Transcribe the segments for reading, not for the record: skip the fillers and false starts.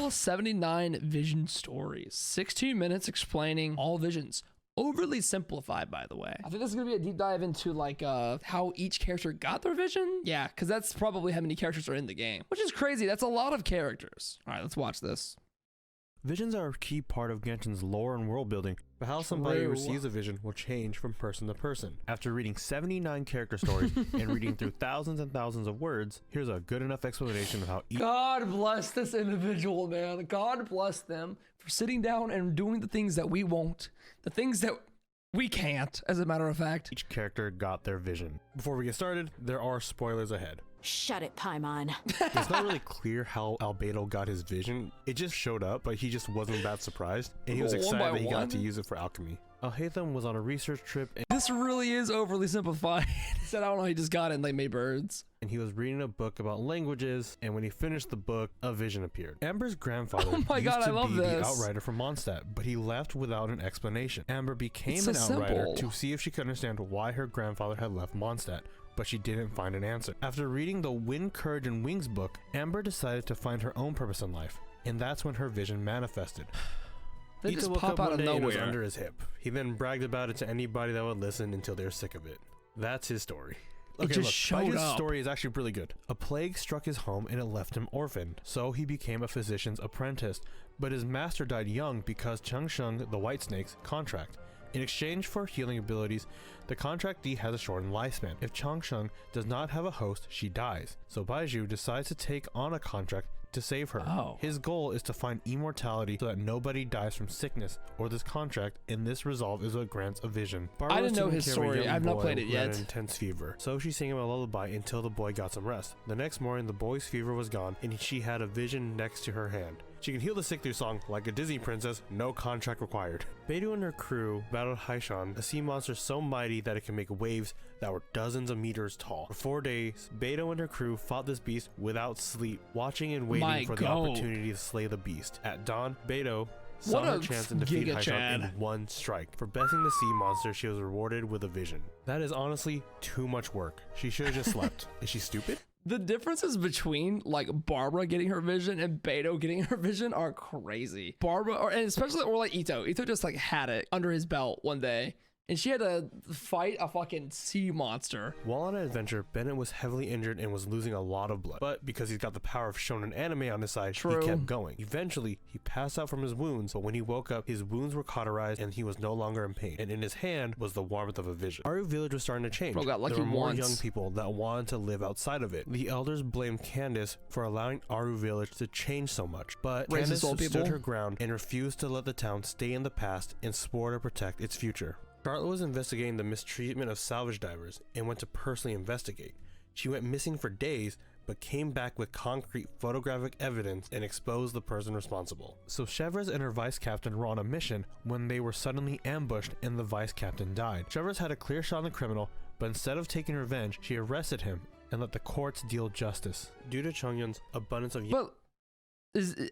all 79 vision stories, 16 minutes explaining all visions. Overly simplified, by the way. I think this is gonna be a deep dive into like how each character got their vision. Yeah, because that's probably how many characters are in the game, which is crazy. That's a lot of characters. All right, let's watch this. Visions are a key part of Genshin's lore and world building, but how somebody receives a vision will change from person to person. After reading 79 character stories and reading through thousands and thousands of words, here's a good enough explanation of how each— God bless this individual, man. God bless them for sitting down and doing the things that we won't, the things that we can't, as a matter of fact. each character got their vision. Before we get started, there are spoilers ahead. Shut it, Paimon. It's not really clear how Albedo got his vision. It just showed up, but he just wasn't that surprised, and he was excited that he got to use it for alchemy. Alhaitham was on a research trip, and This really is overly simplified. He said, I don't know, he just got it and they made birds. he was reading a book about languages, and when he finished the book, a vision appeared. Amber's grandfather Oh my used God, to I love be this. the outrider from Mondstadt, but he left without an explanation. Amber became It's so an outrider simple. to see if she could understand why her grandfather had left Mondstadt, but she didn't find an answer. After reading the Wind, Courage, and Wings book, Amber decided to find her own purpose in life, and that's when her vision manifested. They Ito just woke pop up out one of day and it was nowhere. under his hip. He then bragged about it to anybody that would listen until they're sick of it. That's his story. It just showed Baiju's up. story is actually really good. A plague struck his home and it left him orphaned, so he became a physician's apprentice, but his master died young because Changsheng, the White Snake's contract. In exchange for healing abilities, the contractee has a shortened lifespan. If Changsheng does not have a host, she dies. So Baiju decides to take on a contract to save her. Oh. His goal is to find immortality so that nobody dies from sickness or this contract, and this resolve is what grants a vision. I didn't know Barbara was his taking care of a story. young I've not boy played it who had yet. an intense fever, so she sang him a lullaby until the boy got some rest. The next morning, the boy's fever was gone, and she had a vision next to her hand. She can heal the sick through song like a Disney princess, no contract required. Beidou and her crew battled Haishan, a sea monster so mighty that it can make waves that were dozens of meters tall. For 4 days, Beidou and her crew fought this beast without sleep, watching and waiting My for the God. opportunity to slay the beast. At dawn, Beidou saw What her a chance and defeat Giga Haishan Chad. in one strike. For besting the sea monster, she was rewarded with a vision. That is honestly too much work. She should have just slept. Is she stupid? The differences between like Barbara getting her vision and Beidou getting her vision are crazy. Barbara, and especially like Ito just like had it under his belt one day, and she had to fight a fucking sea monster. While on an adventure, Bennett was heavily injured and was losing a lot of blood, but because he's got the power of shonen anime on his side, True. he kept going. Eventually, he passed out from his wounds, but when he woke up, his wounds were cauterized and he was no longer in pain, and in his hand was the warmth of a vision. Aru village was starting to change. Bro got lucky there were more once. young people that wanted to live outside of it. The elders blamed Candace for allowing Aru village to change so much, but Racist Candace old stood people. her ground and refused to let the town stay in the past and swore to protect its future. Charlotte was investigating the mistreatment of salvage divers and went to personally investigate. She went missing for days, but came back with concrete photographic evidence and exposed the person responsible. So Chevres and her vice captain were on a mission when they were suddenly ambushed and the vice captain died. Chevres had a clear shot on the criminal, but instead of taking revenge, she arrested him and let the courts deal justice. Due to Chongyun's abundance of But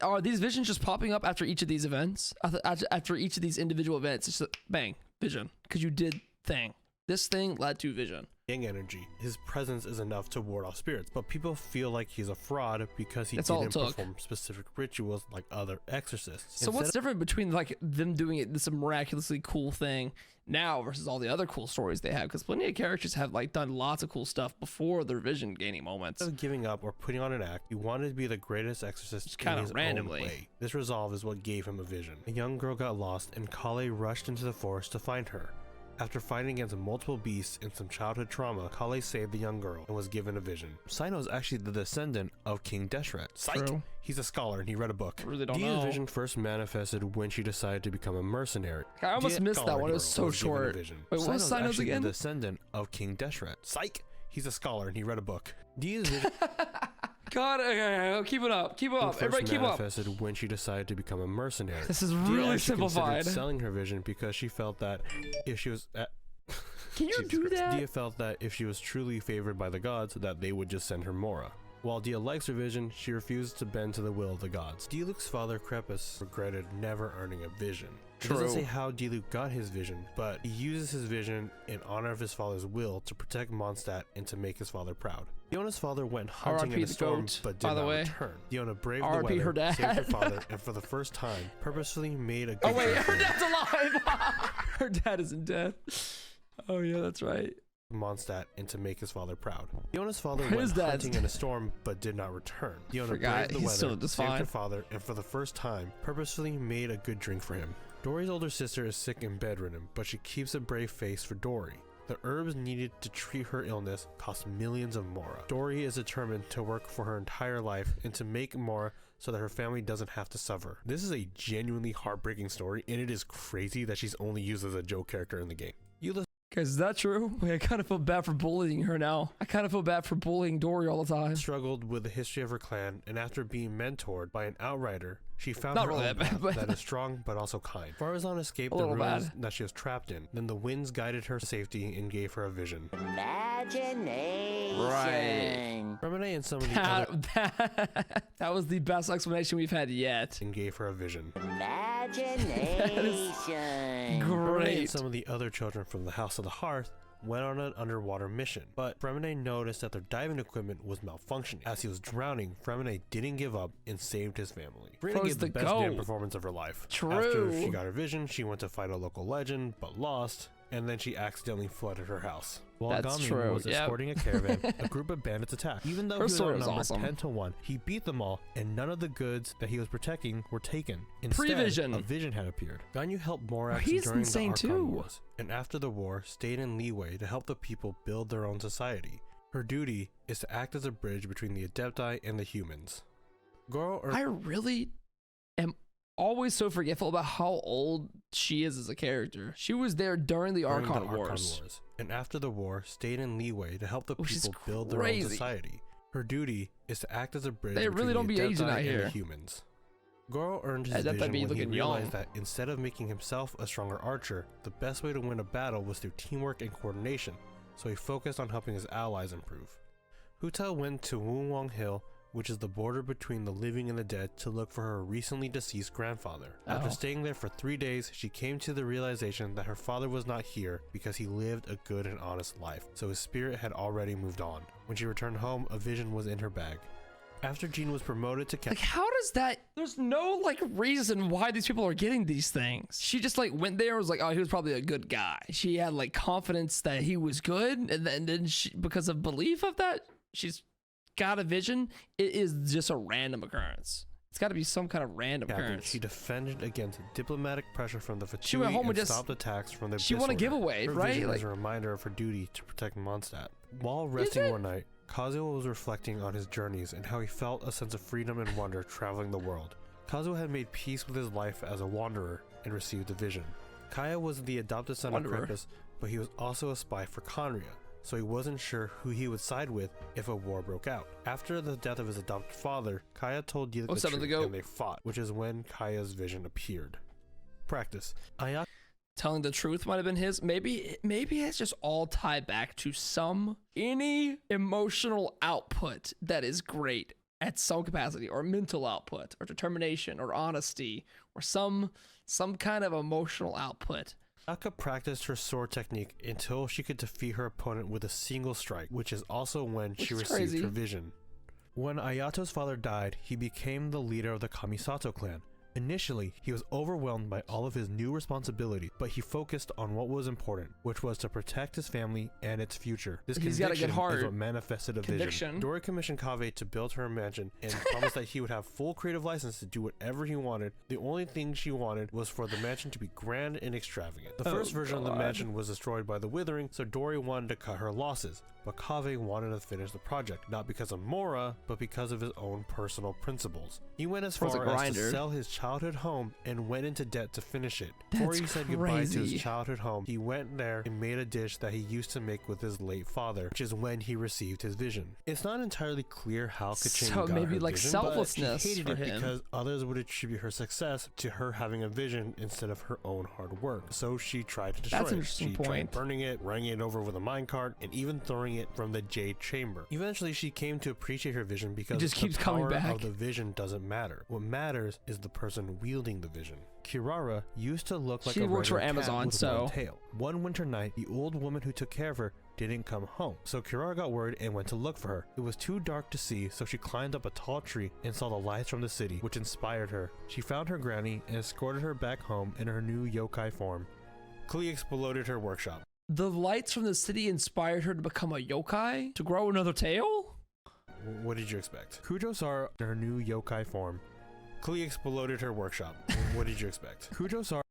are these visions just popping up after each of these events? After each of these individual events, it's just bang, vision, because you did thing. This thing led to vision. yang energy, his presence is enough to ward off spirits, but people feel like he's a fraud because he That's all it didn't took. perform specific rituals like other exorcists. So what's different between like them doing it this miraculously cool thing now versus all the other cool stories they have? Because plenty of characters have like done lots of cool stuff before their vision gaining moments. Instead of giving up or putting on an act, he wanted to be the greatest exorcist Just in kinda his randomly. own way. This resolve is what gave him a vision. A young girl got lost and Kale rushed into the forest to find her. After fighting against multiple beasts and some childhood trauma, Kale saved the young girl and was given a vision. Sino is actually the descendant of King Deshret. Psych! True. He's a scholar and he read a book. I really don't Dia's know. vision first manifested when she decided to become a mercenary. I almost Dia, missed that scholar one. It was girl, so given a short. vision. Wait, what was Sino's Sino's actually again? the descendant of King Deshret. Psych! He's a scholar and he read a book. Dia's vision God, okay, keep it up. Keep it up. first Everybody keep up. manifested when she decided to become a mercenary. This is Dia really actually simplified. considered selling her vision because she felt that if she was Can you Jesus do Christ. that? Dia felt that if she was truly favored by the gods, that they would just send her Mora. While Dia likes her vision, she refuses to bend to the will of the gods. Diluc's father, Crepus, regretted never earning a vision. It doesn't say how Diluc got his vision, but he uses his vision in honor of his father's will to protect Mondstadt and to make his father proud. Diona's father went hunting in a storm, but did not return. Diona braved the weather, saved her father, and for the first time, purposefully made a good her dad's alive! Her dad isn't dead. Oh yeah, that's right. Mondstadt and to make his father proud. Diona's father went hunting in a storm but did not return. Diona braved the weather, saved her father, and for the first time, purposefully made a good drink for him. Dory's older sister is sick and bedridden, but she keeps a brave face for Dory. The herbs needed to treat her illness cost millions of mora. Dory is determined to work for her entire life and to make mora so that her family doesn't have to suffer. This is a genuinely heartbreaking story, and it is crazy that she's only used as a joke character in the game. Guys, is that true? Wait, I kind of feel bad for bullying her now. I kind of feel bad for bullying Dory all the time. Struggled with the history of her clan, and after being mentored by an outrider, she found her own path that is strong but also kind. Farazan escaped the ruins that she was trapped in. Then the winds guided her to safety and gave her a vision. Imagination. Right. Remine and some of the other that was the best explanation we've had yet. And gave her a vision. Imagination. Great. And some of the other children from the House of the Hearth went on an underwater mission, but Fremine noticed that their diving equipment was malfunctioning. As he was drowning, Fremine didn't give up and saved his family. Fremine gave the best damn performance of her life. After she got her vision, she went to fight a local legend, but lost, and then she accidentally flooded her house. While Gamin was escorting a caravan, a group of bandits attacked. Even though he was outnumbered 10 to 1, he beat them all, and none of the goods that he was protecting were taken. Instead, a vision had appeared. Ganyu helped Morax during the Archon Wars, and after the war, stayed in Liyue to help the people build their own society. Her duty is to act as a bridge between the Adepti and the humans. I really am always so forgetful about how old she is as a character. She was there during the Archon Wars. And after the war, stayed in Liyue to help the people build their own society. Her duty is to act as a bridge between the Adepti and the humans. Goro earned his vision when he realized that instead of making himself a stronger archer, the best way to win a battle was through teamwork and coordination, so he focused on helping his allies improve. Huta went to Wunwang Hill, which is the border between the living and the dead, to look for her recently deceased grandfather. After staying there for 3 days, she came to the realization that her father was not here because he lived a good and honest life, so his spirit had already moved on. When she returned home, a vision was in her bag. After Jean was promoted to captain, how does that? There's no reason why these people are getting these things. She just went there and was like, oh, he was probably a good guy. She had confidence that he was good, and then she, because of belief of that, she's got a vision. It is just a random occurrence. It's got to be some kind of random occurrence. She defended against diplomatic pressure from the Fatui. She went home and just stopped attacks from the She won a giveaway, right? As a reminder of her duty to protect Mondstadt. While resting one night, Kazuo was reflecting on his journeys and how he felt a sense of freedom and wonder traveling the world. Kazuo had made peace with his life as a wanderer and received a vision. Kaya was the adopted son of Crepus, but he was also a spy for Conria, so he wasn't sure who he would side with if a war broke out. After the death of his adopted father, Kaya told Diluc the truth and they fought, which is when Kaya's vision appeared. Practice. Telling the truth might have been his. Maybe it's just all tied back to any emotional output that is great at some capacity, or mental output, or determination, or honesty, or some kind of emotional output. Ayaka practiced her sword technique until she could defeat her opponent with a single strike, which is also when she received her vision. When Ayato's father died, he became the leader of the Kamisato clan. Initially, he was overwhelmed by all of his new responsibilities, but he focused on what was important, which was to protect his family and its future. This conviction is what manifested a vision. Dory commissioned Kaveh to build her a mansion and promised that he would have full creative license to do whatever he wanted. The only thing she wanted was for the mansion to be grand and extravagant. The first version of the mansion was destroyed by the Withering, so Dory wanted to cut her losses, but Kaveh wanted to finish the project, not because of Mora, but because of his own personal principles. He went as far as to sell his childhood home and went into debt to finish it. That's Before he said goodbye to crazy. his childhood home, he went there and made a dish that he used to make with his late father, which is when he received his vision. It's not entirely clear how Kachin So got maybe her like vision, selflessness but she hated for it him. because others would attribute her success to her having a vision instead of her own hard work. So she tried to destroy That's an it. interesting She tried point. burning it, running it over with a minecart, and even throwing it from the Jade Chamber. Eventually, she came to appreciate her vision because just the keeps coming power back. of the vision doesn't matter. What matters is the person wielding the vision. Kirara used to look like She a works for regular cat Amazon, with so- one tail. One winter night, the old woman who took care of her didn't come home, so Kirara got worried and went to look for her. It was too dark to see, so she climbed up a tall tree and saw the lights from the city, which inspired her. She found her granny and escorted her back home in her new yokai form. Klee exploded her workshop. The lights from the city inspired her to become a yokai? To grow another tail? What did you expect? Kujo saw her in her new yokai form. Klee exploded her workshop. What did you expect? Kujo saw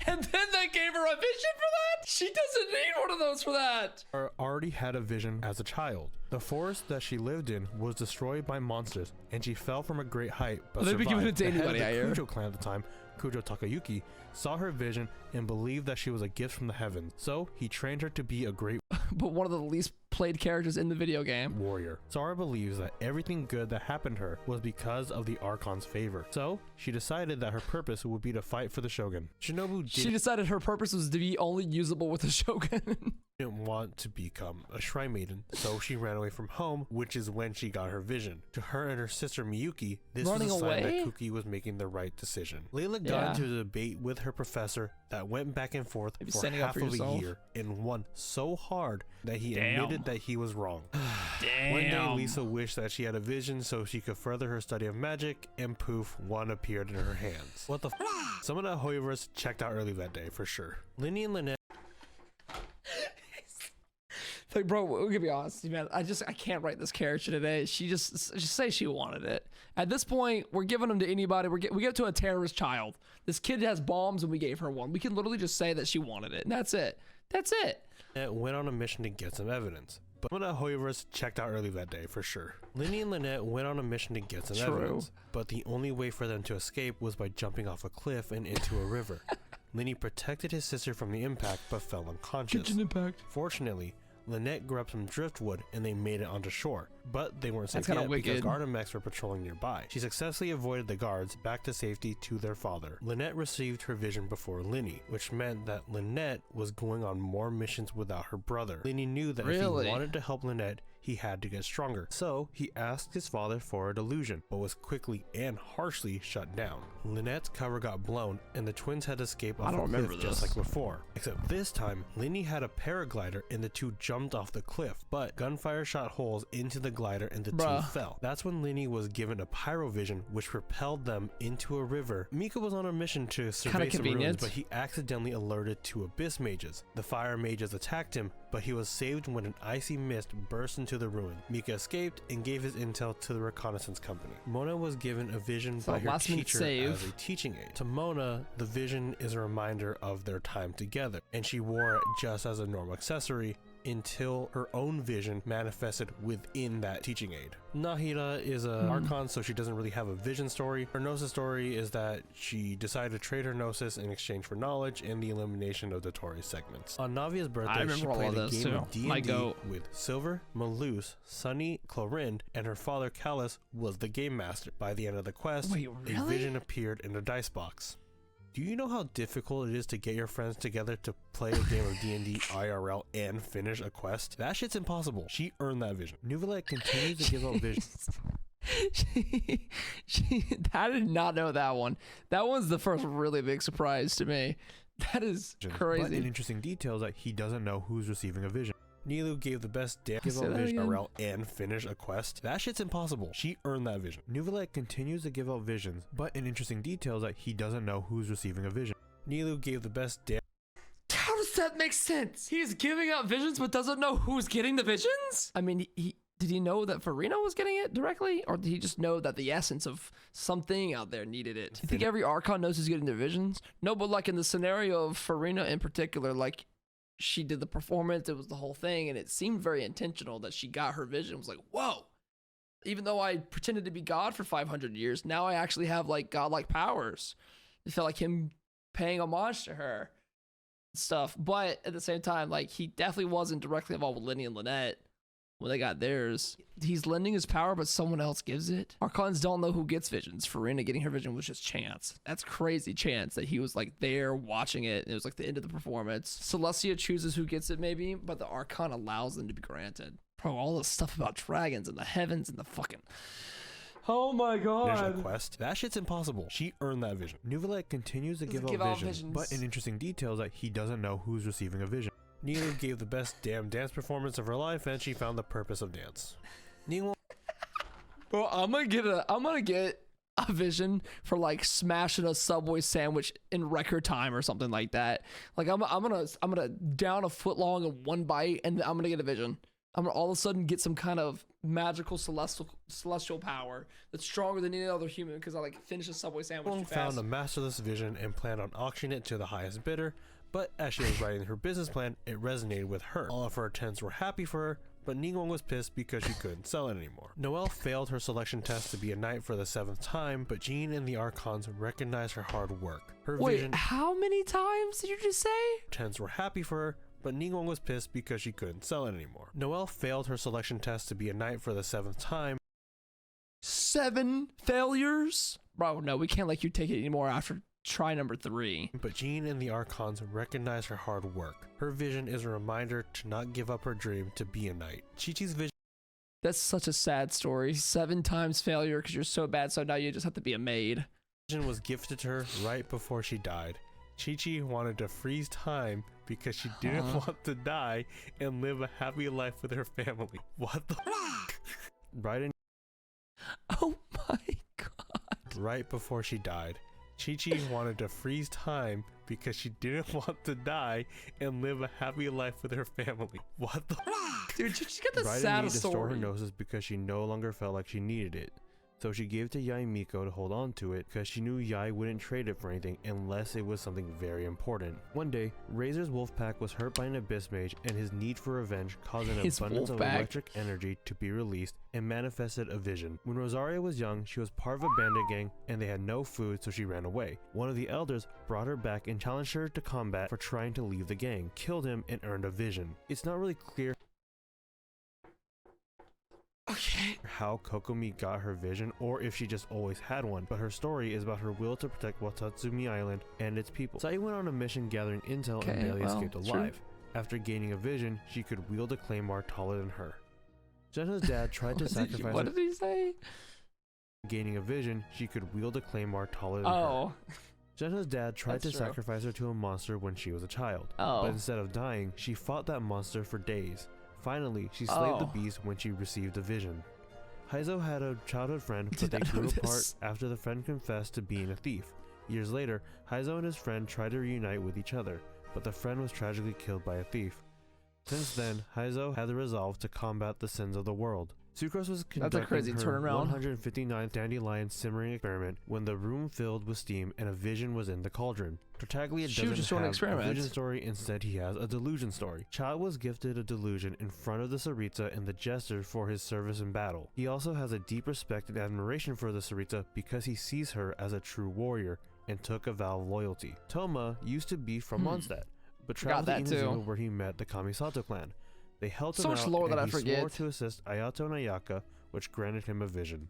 And then they gave her a vision for that? She doesn't need one of those for that. her already had a vision as a child. The forest that she lived in was destroyed by monsters, and she fell from a great height, but They'd be giving it survived. to The head of anybody, I the hear. Kujo clan at the time, Kujo Takayuki, saw her vision and believed that she was a gift from the heavens. So he trained her to be a great But one of the least played characters in the video game. warrior. Sora believes that everything good that happened to her was because of the Archon's favor. So she decided that her purpose would be to fight for the Shogun. Shinobu She decided her purpose was to be only usable with the Shogun. didn't want to become a shrine maiden, so she ran away from home, which is when she got her vision. To her and her sister Miyuki, this Running was a sign away? that Kuki was making the right decision. Layla got Yeah. into a debate with her professor that went back and forth Maybe for standing up half for of a yourself. year and won so hard that he Damn. admitted that he was wrong. Damn. One day, Lisa wished that she had a vision so she could further her study of magic, and poof, one appeared in her hands. What the f? Some of the Hoyoverse checked out early that day for sure. Linny and Lynette Like, bro, we're gonna be honest, man. I can't write this character today. She just say she wanted it. At this point, we're giving them to anybody. We give it to a terrorist child. This kid has bombs, and we gave her one. We can literally just say that she wanted it, and that's it. That's it. went on a mission to get some evidence. But some of the Hoyoverse checked out early that day for sure. Linny and Lynette went on a mission to get some True. evidence, but the only way for them to escape was by jumping off a cliff and into a river. Linny protected his sister from the impact but fell unconscious. Impact. Fortunately, Lynette grabbed some driftwood and they made it onto shore, but they weren't safe That's kinda yet because wicked. guard mechs were patrolling nearby. She successfully avoided the guards back to safety to their father. Lynette received her vision before Linny, which meant that Lynette was going on more missions without her brother. Linny knew that if Really? he wanted to help Lynette, he had to get stronger. So he asked his father for a delusion, but was quickly and harshly shut down. Lynette's cover got blown and the twins had to escape off I don't a remember cliff just this. like before. Except this time, Linny had a paraglider and the two jumped off the cliff, but gunfire shot holes into the glider and the Bruh. two fell. That's when Linny was given a pyrovision which propelled them into a river. Mika was on a mission to survey some ruins, convenient. but he accidentally alerted two abyss mages. The fire mages attacked him, but he was saved when an icy mist burst into the ruin. Mika escaped and gave his intel to the reconnaissance company. Mona was given a vision So by her last minute teacher save. as a teaching aid. To Mona, the vision is a reminder of their time together, and she wore it just as a normal accessory until her own vision manifested within that teaching aid. Nahida is a Archon, so she doesn't really have a vision story. Her Gnosis story is that she decided to trade her Gnosis in exchange for knowledge and the elimination of the Tori segments. On Navia's birthday, remember she all played of a this, game too. of D&D My goat. with Silver, Malus, Sunny, Clorind, and her father Callus was the game master. By the end of the quest, Wait, a really? vision appeared in a dice box. Do you know how difficult it is to get your friends together to play a game of D&D IRL and finish a quest? That shit's impossible. She earned that vision. Nuvalet continues to give out visions. I did not know that one. That one's the first really big surprise to me. That is But an crazy. interesting detail is that he doesn't know who's receiving a vision. Nilu gave the best damn give Say out that vision again? IRL and finish a quest. That shit's impossible. She earned that vision. Nuvalet continues to give out visions, but an interesting detail is that he doesn't know who's receiving a vision. Nilu gave the best damn How does that make sense? He's giving out visions but doesn't know who's getting the visions? I mean, did he know that Farina was getting it directly? Or did he just know that the essence of something out there needed it? You think every Archon knows who's getting the visions? No, but like in the scenario of Farina in particular, like she did the performance, it was the whole thing, and it seemed very intentional that she got her vision. It was like, whoa, even though I pretended to be God for 500 years, now I actually have like godlike powers. It felt like him paying homage to her and stuff. But at the same time, like, he definitely wasn't directly involved with Lenny and Lynette when they got theirs. He's lending his power, but someone else gives it. Archons don't know who gets visions. Farina getting her vision was just chance. That's crazy chance that he was like there watching it. It was like the end of the performance. Celestia chooses who gets it maybe, but the Archon allows them to be granted. Bro, all this stuff about dragons and the heavens and the fucking... Oh my god. There's a quest. That shit's impossible. She earned that vision. Neuvillette continues to give out visions, but an interesting detail is that he doesn't know who's receiving a vision. Ningguang gave the best damn dance performance of her life, and she found the purpose of dance. Ningguang... Bro, I'm gonna get a vision for like smashing a Subway sandwich in record time or something like that. Like I'm gonna down a foot long in one bite, and I'm gonna get a vision. I'm gonna all of a sudden get some kind of magical celestial power that's stronger than any other human because I like finish a Subway sandwich too fast. Found a masterless vision and planned on auctioning it to the highest bidder. But as she was writing her business plan, it resonated with her. All of her attendants were happy for her, but Ningguang was pissed because she couldn't sell it anymore. Noelle failed her selection test to be a knight for the 7th time, but Jean and the Archons recognized her hard work. Her vision... Wait, how many times did you just say? Attendants were happy for her, but Ningguang was pissed because she couldn't sell it anymore. Noelle failed her selection test to be a knight for the 7th time. 7 failures? Bro, no, we can't let you take it anymore after try number 3. But Jean and the Archons recognize her hard work. Her vision is a reminder to not give up her dream to be a knight. Chi-Chi's vision... That's such a sad story. 7 times failure because you're so bad, so now you just have to be a maid. Vision was gifted to her right before she died. Chi-Chi wanted to freeze time because she didn't want to die and live a happy life with her family. What the fuck? Oh my god. Right before she died. Chi-Chi wanted to freeze time because she didn't want to die and live a happy life with her family. What the fuck? Dude, she got the Raiden saddest needed to store her story. gnosis because she no longer felt like she needed it. So she gave it to Yae Miko to hold on to it because she knew Yae wouldn't trade it for anything unless it was something very important. One day, Razor's wolf pack was hurt by an abyss mage and his need for revenge caused an abundance of electric energy to be released and manifested a vision. When Rosaria was young, she was part of a bandit gang and they had no food, so she ran away. One of the elders brought her back and challenged her to combat for trying to leave the gang, killed him, and earned a vision. It's not really clear how Kokomi got her vision or if she just always had one, but her story is about her will to protect Watatsumi Island and its people. Sai went on a mission gathering intel and barely escaped alive. After gaining a vision, she could wield a claymore taller than her. Genna's dad tried to sacrifice What did he say? Gaining a vision, she could wield a claymore taller than her. Genna's dad tried to sacrifice her to a monster when she was a child, but instead of dying, she fought that monster for days. Finally, she slayed the beast when she received a vision. Heizo had a childhood friend, but they grew apart after the friend confessed to being a thief. Years later, Heizo and his friend tried to reunite with each other, but the friend was tragically killed by a thief. Since then, Heizo had the resolve to combat the sins of the world. Sucrose was conducting her 159th dandelion simmering experiment when the room filled with steam and a vision was in the cauldron. Tartaglia doesn't have a vision story, instead he has a delusion story. Chad was gifted a delusion in front of the Tsaritsa and the Jester for his service in battle. He also has a deep respect and admiration for the Tsaritsa because he sees her as a true warrior and took a vow of loyalty. Toma used to be from Mondstadt, but traveled to Inazuma where he met the Kamisato clan. They helped him out and he swore to assist Ayato and Ayaka, which granted him a vision.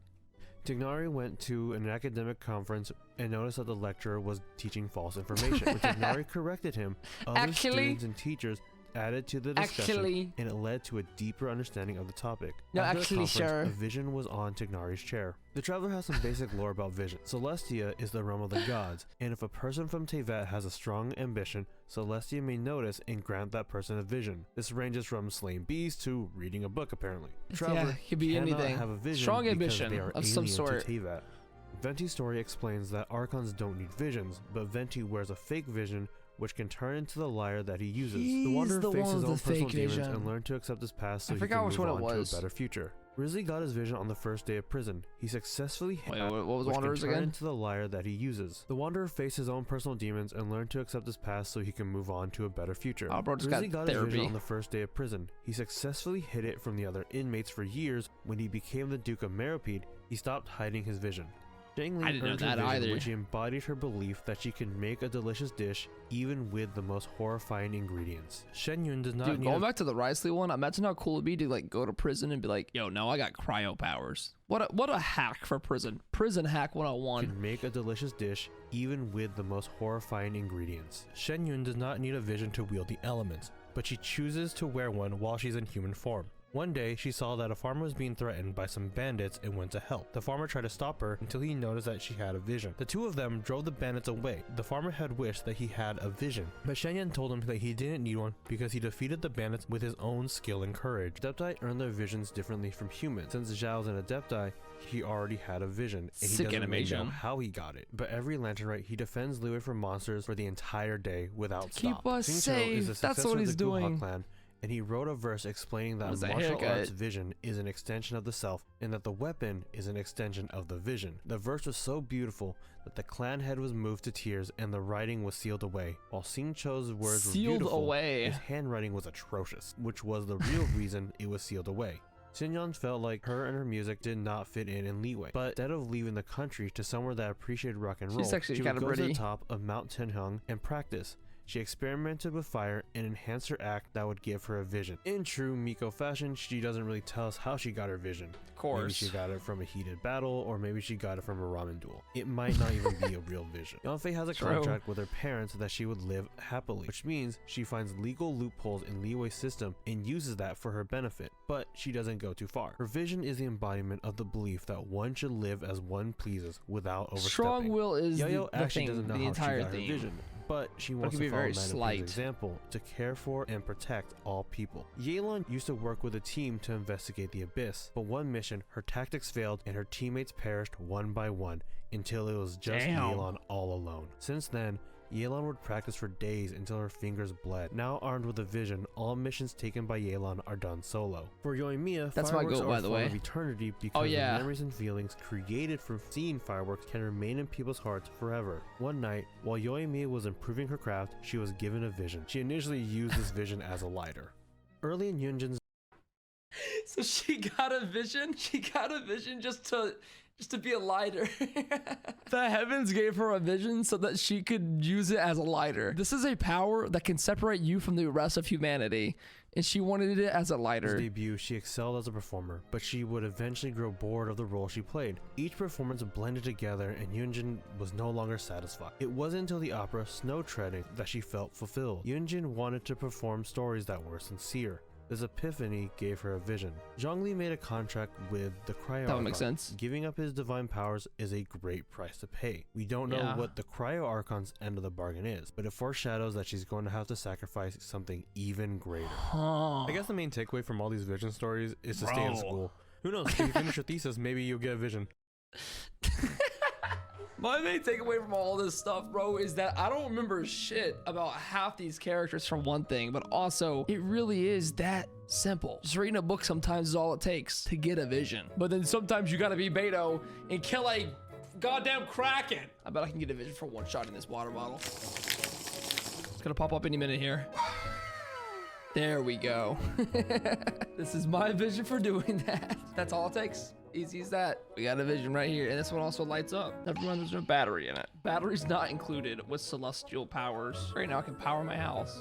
Tignari went to an academic conference and noticed that the lecturer was teaching false information. When Tignari corrected him, other students and teachers added to the discussion, and it led to a deeper understanding of the topic. After the conference, a vision was on Tignari's chair. The traveler has some basic lore about vision. Celestia is the realm of the gods, and if a person from Tevat has a strong ambition, Celestia may notice and grant that person a vision. This ranges from slaying beasts to reading a book, apparently. The traveler could be anything. Have a vision strong ambition they are of some sort. To Tevat. Venti's story explains that Archons don't need visions, but Venti wears a fake vision which can turn into the liar that he uses. The He's Wanderer the faces one his with own the personal fake demons vision. and learned to accept his past so I he forgot can which move one it on to a was. better future. Grizzly got his vision on the first day of prison. He successfully Wait, what was which Wanderers can turn again? into the liar that he uses. The Wanderer faced his own personal demons and learned to accept his past so he can move on to a better future. Oh, bro, just Grizzly got got his vision therapy. on the first day of prison. He successfully hid it from the other inmates for years. When he became the Duke of Meropide, he stopped hiding his vision. Zhang I Li didn't know earned her that vision, either. which embodied her belief that she can make a delicious dish even with the most horrifying ingredients. Shen Yun does not Dude, need going back to the Risley one, imagine how cool it'd be to like go to prison and be like, yo, no, I got cryo powers. What a hack for prison. Prison hack 101. can make a delicious dish even with the most horrifying ingredients. Shen Yun does not need a vision to wield the elements, but she chooses to wear one while she's in human form. One day, she saw that a farmer was being threatened by some bandits and went to help. The farmer tried to stop her until he noticed that she had a vision. The two of them drove the bandits away. The farmer had wished that he had a vision, but Shen Yun told him that he didn't need one because he defeated the bandits with his own skill and courage. Adepti earn their visions differently from humans. Since Zhao's an Adepti, he already had a vision, and he Sick doesn't really animation. know how he got it. But every lanternite, he defends Liyue from monsters for the entire day without Keep stop. us Xing Qiu is the safe. That's successor what of he's the Guha doing. clan, and he wrote a verse explaining What that is that martial haircut? arts vision is an extension of the self and that the weapon is an extension of the vision. The verse was so beautiful that the clan head was moved to tears and the writing was sealed away. While Xing Qiu's words were Sealed beautiful, away. his handwriting was atrocious, which was the real reason it was sealed away. Xinyan felt like her and her music did not fit in Liyue, but instead of leaving the country to somewhere that appreciated rock and roll, She's actually she would kinda go to pretty. the top of Mount Tenhung and practice. She experimented with fire and enhanced her act that would give her a vision. In true Miko fashion, she doesn't really tell us how she got her vision. Of course. Maybe she got it from a heated battle, or maybe she got it from a ramen duel. It might not even be a real vision. Yanfei has a True. contract with her parents that she would live happily, which means she finds legal loopholes in Liyue's system and uses that for her benefit, but she doesn't go too far. Her vision is the embodiment of the belief that one should live as one pleases without overstepping. Strong will is Yo-Yo the actually thing, doesn't know the how entire she got theme. her vision, but she it wants can to be follow very Nanape's slight. example to care for and protect all people. Yelan used to work with a team to investigate the abyss, but one mission, her tactics failed and her teammates perished one by one until it was just Damn. Yelan all alone. Since then, Yelan would practice for days until her fingers bled. Now armed with a vision, all missions taken by Yelan are done solo. For Yoimiya, That's my fireworks goat, are by a the form way. of eternity because Oh, yeah. the memories and feelings created from seeing fireworks can remain in people's hearts forever. One night, while Yoimiya was improving her craft, she was given a vision. She initially used this vision as a lighter. Early in Yunjin's So she got a vision? She got a vision just to be a lighter. The heavens gave her a vision so that she could use it as a lighter. This is a power that can separate you from the rest of humanity, and she wanted it as a lighter. debut, she excelled as a performer, but she would eventually grow bored of the role she played. Each performance blended together and Yunjin was no longer satisfied. It wasn't until the opera Snow Treading that she felt fulfilled. Yunjin wanted to perform stories that were sincere. This epiphany gave her a vision. Zhongli made a contract with the Cryo That would make Archon. sense. Giving up his divine powers is a great price to pay. We don't know Yeah. what the Cryo Archon's end of the bargain is, but it foreshadows that she's going to have to sacrifice something even greater. Huh. I guess the main takeaway from all these vision stories is to stay in Bro. school. Who knows? If you finish your thesis, maybe you'll get a vision. My main takeaway from all this stuff, bro, is that I don't remember shit about half these characters for one thing, but also it really is that simple. Just reading a book sometimes is all it takes to get a vision. But then sometimes you gotta be Beto and kill a goddamn Kraken. I bet I can get a vision for one shot in this water bottle. It's gonna pop up any minute here. There we go. This is my vision for doing that. That's all it takes. Easy as that. We got a vision right here, and this one also lights up. Never mind, there's no battery in it. Battery's not included with celestial powers. Right now I can power my house.